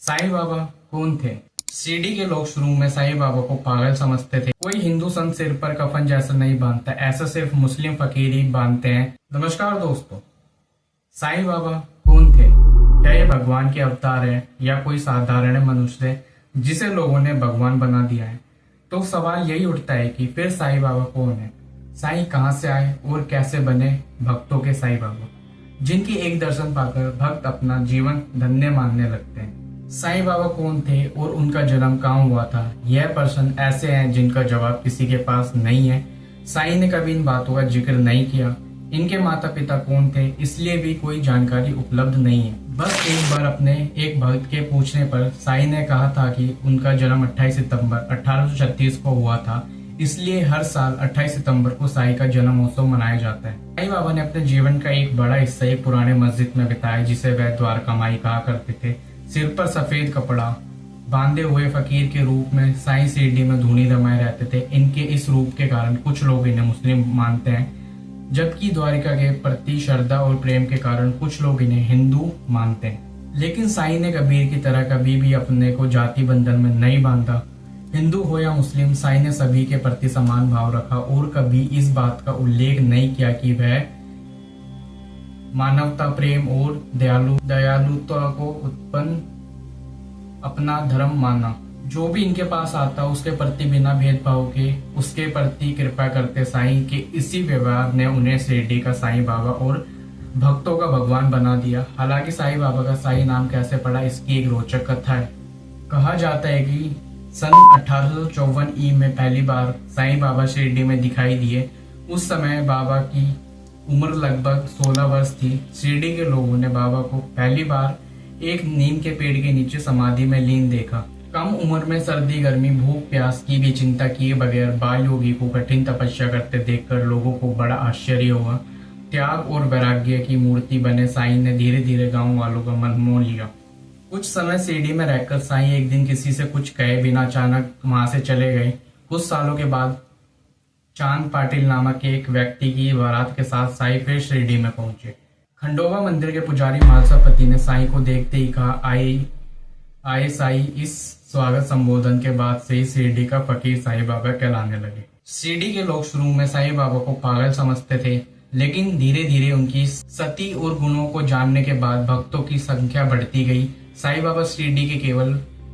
साईं बाबा कौन थे? शिरडी के लोग शुरू में साईं बाबा को पागल समझते थे। कोई हिंदू संत सिर पर कफन जैसा नहीं बांधता, ऐसा सिर्फ मुस्लिम फकीर ही बांधते हैं। नमस्कार दोस्तों, साईं बाबा कौन थे? क्या ये भगवान के अवतार है या कोई साधारण मनुष्य है जिसे लोगों ने भगवान बना दिया है? तो सवाल यही उठता है कि फिर साईं बाबा कौन है? साईं कहाँ से आए और कैसे बने भक्तों के साईं बाबा, जिनकी एक दर्शन पाकर भक्त अपना जीवन धन्य मानने लगते हैं? साईं बाबा कौन थे और उनका जन्म कहाँ हुआ था? यह प्रश्न ऐसे हैं जिनका जवाब किसी के पास नहीं है। साईं ने कभी इन बातों का जिक्र नहीं किया। इनके माता पिता कौन थे, इसलिए भी कोई जानकारी उपलब्ध नहीं है। बस एक बार अपने एक भक्त के पूछने पर साईं ने कहा था कि उनका जन्म 28 सितंबर 1836 को हुआ था, इसलिए हर साल 28 सितंबर को साईं का जन्म उत्सव मनाया जाता है। साईं बाबा ने अपने जीवन का एक बड़ा हिस्सा एक पुराने मस्जिद में बिताया, जिसे वह द्वारका माई कहा करते थे। सिर पर सफेद कपड़ा बांधे हुए फकीर के रूप में साईं शिरडी में धूनी रमाए रहते थे। इनके इस रूप के कारण कुछ लोग इन्हें मुस्लिम मानते हैं, जबकि द्वारिका के प्रति श्रद्धा और प्रेम के कारण कुछ लोग इन्हें हिंदू मानते हैं। लेकिन साईं ने कबीर की तरह कभी भी अपने को जाति बंधन में नहीं बांधा। हिंदू हो या मुस्लिम, साईं ने सभी के प्रति समान भाव रखा और कभी इस बात का उल्लेख नहीं किया कि वह मानवता, प्रेम और दयालुता को उत्पन्न अपना धर्म माना। जो भी इनके पास आता उसके प्रति बिना भेदभाव के उसके प्रति कृपा करते। साईं के इसी व्यवहार ने उन्हें शिरडी का साईं बाबा और भक्तों का भगवान बना दिया। हालांकि साईं बाबा का साईं नाम कैसे पड़ा, इसकी एक रोचक कथा है। कहा जाता है कि सन 1854 ई में पहली बार साईं बाबा शिरडी में दिखाई दिए। उस समय बाबा की उम्र लगभग 16 वर्ष थी। शिरडी के लोगों ने बाबा को पहली बार एक नीम के पेड़ के नीचे समाधि में लीन देखा। कम उम्र में सर्दी, गर्मी, भूख, प्यास की भी चिंता किए बगैर बाल योगी को कठिन तपस्या करते देखकर लोगों को बड़ा आश्चर्य हुआ। त्याग और वैराग्य की मूर्ति बने साईं ने धीरे धीरे गांव वालों का मन मोह लिया। कुछ समय शिरडी में रहकर साईं एक दिन किसी से कुछ कहे बिना अचानक वहां से चले गए। कुछ सालों के बाद चांद पाटिल नामक एक व्यक्ति की बारात के साथ साईं फिर शिरडी में पहुंचे। खंडोबा मंदिर के पुजारी मालसापति ने साईं को देखते ही कहा, आए साईं। इस स्वागत संबोधन के बाद से ही शिरडी का फकीर साईं बाबा कहलाने लगे। शिरडी के लोग शुरू में साईं बाबा को पागल समझते थे, लेकिन धीरे धीरे उनकी सती और गुणों को जानने के बाद भक्तों की संख्या बढ़ती गई। साईं बाबा शिरडी के केवल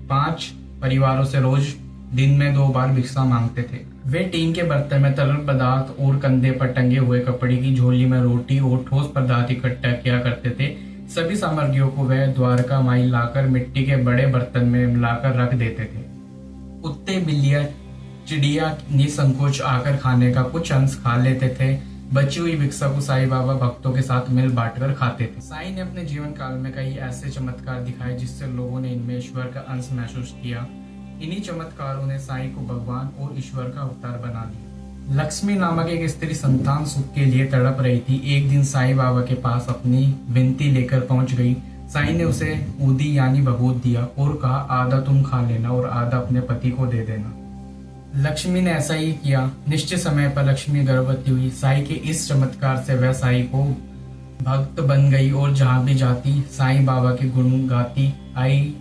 5 परिवारों से रोज दिन में 2 बार भिक्षा मांगते थे। वे टीन के बर्तन में तरल पदार्थ और कंधे पर टंगे हुए कपड़े की झोली में रोटी और ठोस पदार्थ इकट्ठा किया करते थे। सभी सामग्रियों को वह द्वारका माई लाकर मिट्टी के बड़े बर्तन में मिलाकर रख देते थे। कुत्ते, बिल्लियां, चिड़िया निसंकोच आकर खाने का कुछ अंश खा लेते थे। बची हुई भिक्षा को साईं बाबा भक्तों के साथ मिल बांटकर खाते थे। साईं ने अपने जीवन काल में कई ऐसे चमत्कार दिखाए जिससे लोगों ने इनमें ईश्वर का अंश महसूस किया। इन्हीं चमत्कारों ने साईं को भगवान और ईश्वर का अवतार बना दिया। लक्ष्मी नामक एक स्त्री संतान सुख के लिए तड़प रही थी। एक दिन साईं बाबा के पास अपनी विनती लेकर पहुंच गई। साईं ने उसे ऊदी यानी भभूत दिया और कहा, आधा तुम खा लेना और आधा अपने पति को दे देना। लक्ष्मी ने ऐसा ही किया। निश्चित समय पर लक्ष्मी गर्भवती हुई। साईं के इस चमत्कार से वह साईं को भक्त बन गई और जहां भी जाती साईं बाबा के गुण गाती आई।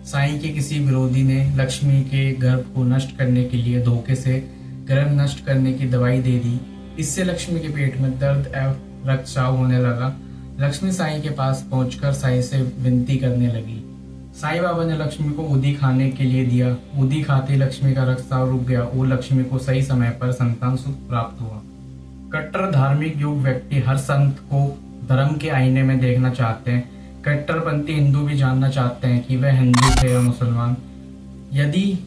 साईं के किसी विरोधी ने लक्ष्मी के गर्भ को नष्ट करने के लिए धोखे से गर्भ नष्ट करने की दवाई दे दी। इससे लक्ष्मी के पेट में दर्द एवं रक्तस्राव होने लगा। लक्ष्मी साईं के पास पहुंचकर साईं से विनती करने लगी। साईं बाबा ने लक्ष्मी को उदी खाने के लिए दिया। उदी खाते लक्ष्मी का रक्तस्राव रुक गया और लक्ष्मी को सही समय पर संतान सुख प्राप्त हुआ। कट्टर धार्मिक युग व्यक्ति हर संत को धर्म के आईने में देखना चाहते हैं। कट्टरपंथी हिंदू भी जानना चाहते हैं कि वह हिंदू थे या मुसलमान। यदि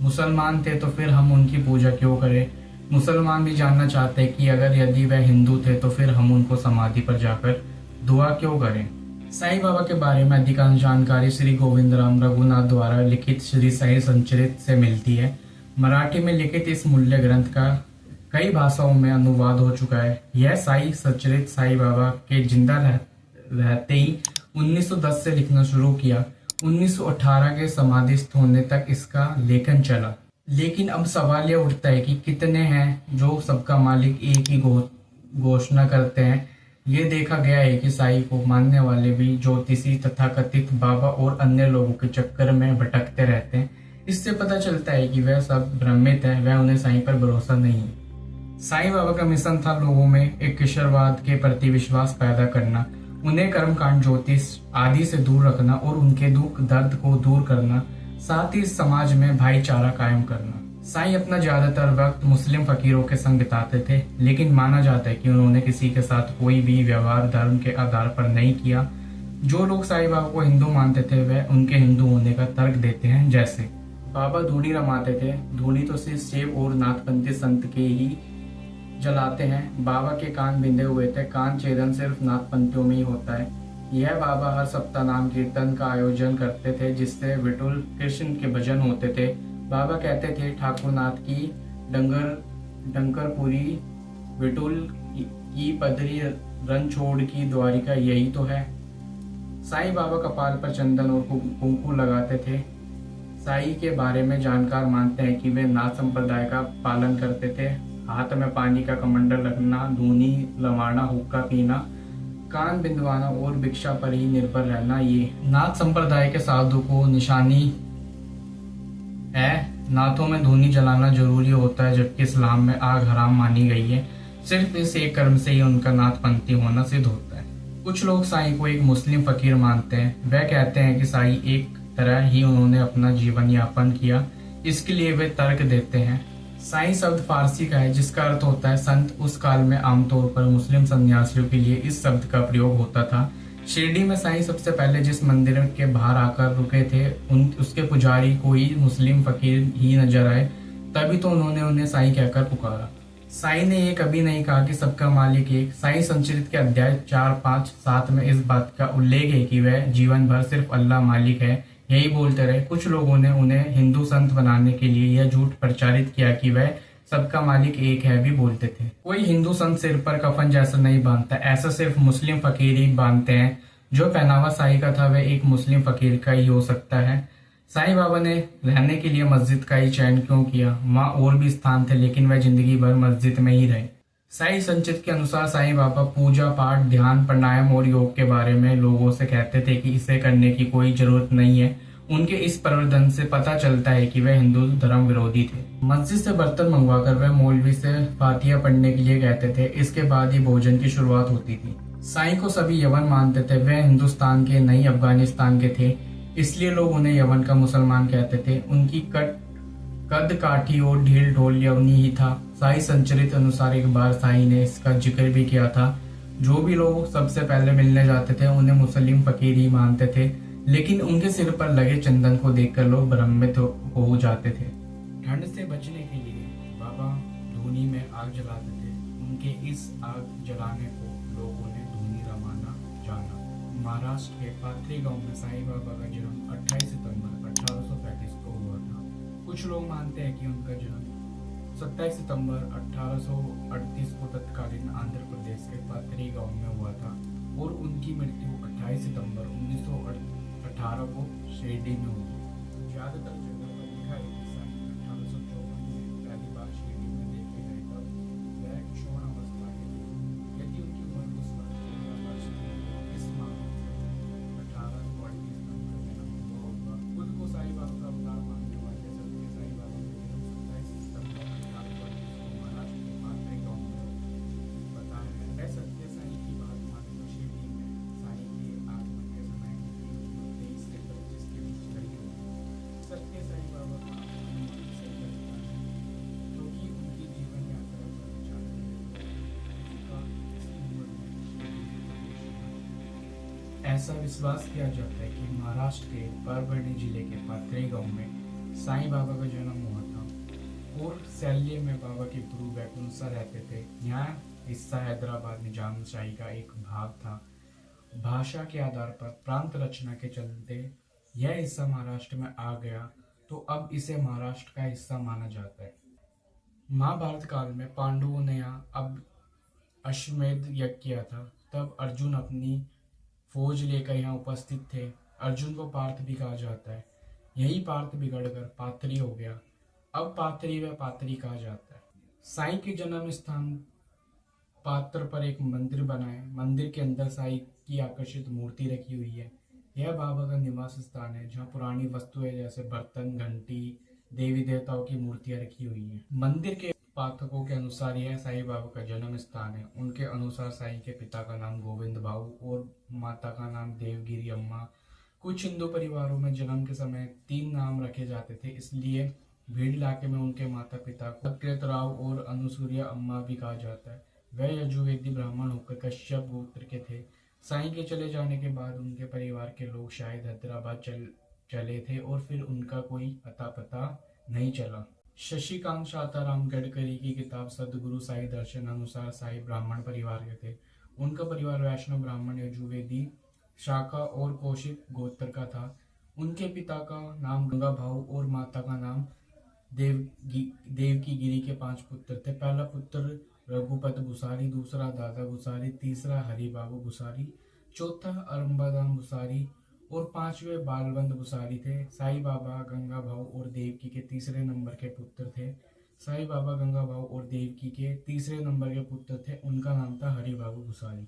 मुसलमान थे तो फिर हम उनकी पूजा क्यों करें। मुसलमान भी जानना चाहते हैं कि यदि वह हिंदू थे तो फिर हम उनको समाधि पर जाकर दुआ क्यों करें। साईं बाबा के बारे में अधिकांश जानकारी श्री गोविंद राम रघुनाथ द्वारा लिखित श्री साई संचरित से मिलती है। मराठी में लिखित इस मूल्य ग्रंथ का कई भाषाओं में अनुवाद हो चुका है। यह साई संचरित साईं बाबा के जिंदा रहते ही 1910 से लिखना शुरू किया। 1918 के समाधिस्थ होने तक इसका लेखन चला। लेकिन अब सवाल यह उठता है कि कितने हैं जो सबका मालिक एक ही घोषणा करते हैं। ये देखा गया है कि साई को मानने वाले भी ज्योतिषी तथा कथित बाबा और अन्य लोगों के चक्कर में भटकते रहते हैं। इससे पता चलता है कि वह सब भ्रमित है, वह उन्हें साई पर भरोसा नहीं है। साईं बाबा का मिशन था लोगों में एक ईश्वरवाद के प्रति विश्वास पैदा करना, उन्हें कर्मकांड, ज्योतिष आदि से दूर रखना और उनके दुख दर्द को दूर करना, साथ ही समाज में भाईचारा कायम करना। साईं अपना ज्यादातर वक्त मुस्लिम फकीरों के संग बिताते थे, लेकिन माना जाता है कि उन्होंने किसी के साथ कोई भी व्यवहार धर्म के आधार पर नहीं किया। जो लोग साईं बाबा को हिंदू मानते थे वह उनके हिंदू होने का तर्क देते हैं। जैसे बाबा धूनी रमाते थे, धूनी तो सिर्फ शिव और नाथपंथी संत के ही जलाते हैं। बाबा के कान बिंधे हुए थे, कान छेदन सिर्फ नाथपंथियों में ही होता है। यह बाबा हर सप्ताह नाम कीर्तन का आयोजन करते थे, जिससे विठुल कृष्ण के भजन होते थे। बाबा कहते थे ठाकुरनाथ की डंकरपुरी, विठुल की पदरी, रणछोड़ की द्वारिका यही तो है। साईं बाबा कपाल पर चंदन और कुंकू लगाते थे। साई के बारे में जानकार मानते हैं कि वे नाथ संप्रदाय का पालन करते थे। हाथ में पानी का कमंडल रखना, धूनी लवाना, हुक्का पीना, कान बिंदवाना और भिक्षा पर ही निर्भर रहना, ये नाथ संप्रदाय के साधु को निशानी है। नाथों में धूनी जलाना जरूरी होता है, जबकि इस्लाम में आग हराम मानी गई है। सिर्फ इस एक कर्म से ही उनका नाथपंथी होना सिद्ध होता है। कुछ लोग साईं को एक मुस्लिम फकीर मानते हैं। वह कहते हैं कि साईं एक तरह ही उन्होंने अपना जीवन यापन किया, इसके लिए वे तर्क देते हैं। साईं शब्द फारसी का है, जिसका अर्थ होता है संत। उस काल में आमतौर पर मुस्लिम सन्यासियों के लिए इस शब्द का प्रयोग होता था। शिरडी में साईं सबसे पहले जिस मंदिर के बाहर आकर रुके थे, उसके पुजारी कोई मुस्लिम फकीर ही नजर आए, तभी तो उन्होंने उन्हें साईं कहकर पुकारा। साईं ने ये कभी नहीं कहा कि सबका मालिक एक। साईं संचरित के अध्याय 4, 5, 7 में इस बात का उल्लेख है कि वह जीवन भर सिर्फ अल्लाह मालिक है यही बोलते रहे। कुछ लोगों ने उन्हें हिंदू संत बनाने के लिए यह झूठ प्रचारित किया कि वह सबका मालिक एक है भी बोलते थे। कोई हिंदू संत सिर पर कफन जैसा नहीं बांधता, ऐसा सिर्फ मुस्लिम फकीर ही बांधते हैं। जो पहनावा साईं का था वह एक मुस्लिम फकीर का ही हो सकता है। साईं बाबा ने रहने के लिए मस्जिद का ही चयन क्यों किया? वहाँ और भी स्थान थे, लेकिन वह जिंदगी भर मस्जिद में ही रहे। साईं संचित के अनुसार साईं बाबा पूजा पाठ, ध्यान, प्राणायाम और योग के बारे में लोगों से कहते थे कि इसे करने की कोई जरूरत नहीं है। उनके इस प्रवर्तन से पता चलता है कि वह हिंदू धर्म विरोधी थे। मस्जिद से बर्तन मंगवाकर वह मौलवी से फातिहा पढ़ने के लिए कहते थे। इसके बाद ही भोजन की शुरुआत होती थी। साईं को सभी यवन मानते थे। वह हिंदुस्तान के नहीं अफगानिस्तान के थे, इसलिए लोग उन्हें यवन का मुसलमान कहते थे। उनकी कद काठी और ढील ढोल यवनी ही था। साईं संचरित अनुसार एक बार साईं ने इसका जिक्र भी किया था। जो भी लोग सबसे पहले मिलने जाते थे उन्हें मुस्लिम फकीर ही मानते थे, लेकिन उनके सिर पर लगे चंदन को देखकर लोग भ्रमित हो जाते थे। ठंड से बचने के लिए बाबा धूनी में आग जलाते थे। उनके इस आग जलाने को लोगों ने धूनी रमाना जाना। महाराष्ट्र के पाथरी गांव में साईं बाबा का जन्म 28 सितंबर 1835 को हुआ था। कुछ लोग मानते हैं कि उनका जन्म 27 सितंबर 1838 को तत्कालीन आंध्र प्रदेश के पाथरी गांव में हुआ था और उनकी मृत्यु 28 सितंबर 1918 को शिरडी में हुई। ज्यादातर जगह पर लिखा है कि सन 1854 में पहली बार शिरडी में देखे गए, तब वह किशोर अवस्था के थे। यदि उनकी उम्र उस वक्त 13 वर्ष थी, इस मामले से 1838 में उनका जन्म हुआ होगा। खुद को साईं बाबा का अवतार मानने वाले सत्य साईं बाबा का जन्म 27 सितंबर 1835 को महाराष्ट्र के पाथरी गांव में बताया है। वह सत्य साईं की बात माने तो शिरडी में साईं के आगमन के समय 23 से 25 के बीच रही होगी। सत्य साईं बाबा का आगमन से लगता है, क्योंकि उनकी जीवन यात्रा पर विचार उनका इस उम्र में शिरडी में प्रवेश हुआ। ऐसा विश्वास किया जाता है कि महाराष्ट्र के परभणी जिले के पाथरी गांव में साईं बाबा का जन्म हुआ था और सैल्य में बाबा के गुरु वैकुंठा रहते थे। यहाँ हिस्सा हैदराबाद निजामशाही का एक भाग था। भाषा के आधार पर प्रांत रचना के चलते यह हिस्सा महाराष्ट्र में आ गया, तो अब इसे महाराष्ट्र का हिस्सा माना जाता है। महाभारत काल में पांडवों ने यहाँ अब अश्वमेध यज्ञ किया था। तब अर्जुन अपनी फौज लेकर यहाँ उपस्थित थे। अर्जुन को पार्थ भी कहा जाता है। यही पार्थ बिगड़कर पाथरी हो गया। अब पाथरी व पाथरी कहा जाता है। साईं के जन्म स्थान पात्र पर एक मंदिर बना है। मंदिर के अंदर साईं की आकर्षित मूर्ति रखी हुई है। यह बाबा का निवास स्थान है, जहाँ पुरानी वस्तुएं जैसे बर्तन, घंटी, देवी देवताओं की मूर्तियां रखी हुई हैं। मंदिर के पाठकों के अनुसार यह साईं बाबा का जन्म स्थान है। उनके अनुसार साईं के पिता का नाम गोविंद भाऊ और माता का नाम देवगिरी अम्मा। कुछ हिंदू परिवारों में जन्म के समय 3 नाम रखे जाते थे, इसलिए भीड़ इलाके में उनके माता पिता को सकृत राव और अनुसूया अम्मा भी कहा जाता है। वह यजुर्वेदी ब्राह्मण होकर कश्यप गोत्र के थे। साईं के चले जाने के बाद उनके परिवार के लोग शायद हैदराबाद चले थे और फिर उनका कोई अता पता नहीं चला। शशिकांत शाताराम गडकरी की किताब सदगुरु साई दर्शन अनुसार साई ब्राह्मण परिवार के थे। उनका परिवार वैष्णव ब्राह्मण यजुर्वेदी शाखा और कौशिक गोत्र का था। उनके पिता का नाम गंगा भाऊ और माता का नाम देव की गिरी के 5 पुत्र थे। पहला पुत्र रघुपत भुसारी, दूसरा दादा भुसारी, तीसरा हरिबाबू भुसारी, चौथा अरम्बादान भुसारी और 5वें बालवंत भुसारी थे। साईं बाबा गंगा भाऊ और देवकी के तीसरे नंबर के पुत्र थे। साईं बाबा गंगा भाऊ और देवकी के तीसरे नंबर के पुत्र थे। उनका नाम था हरिबाबू भुसारी।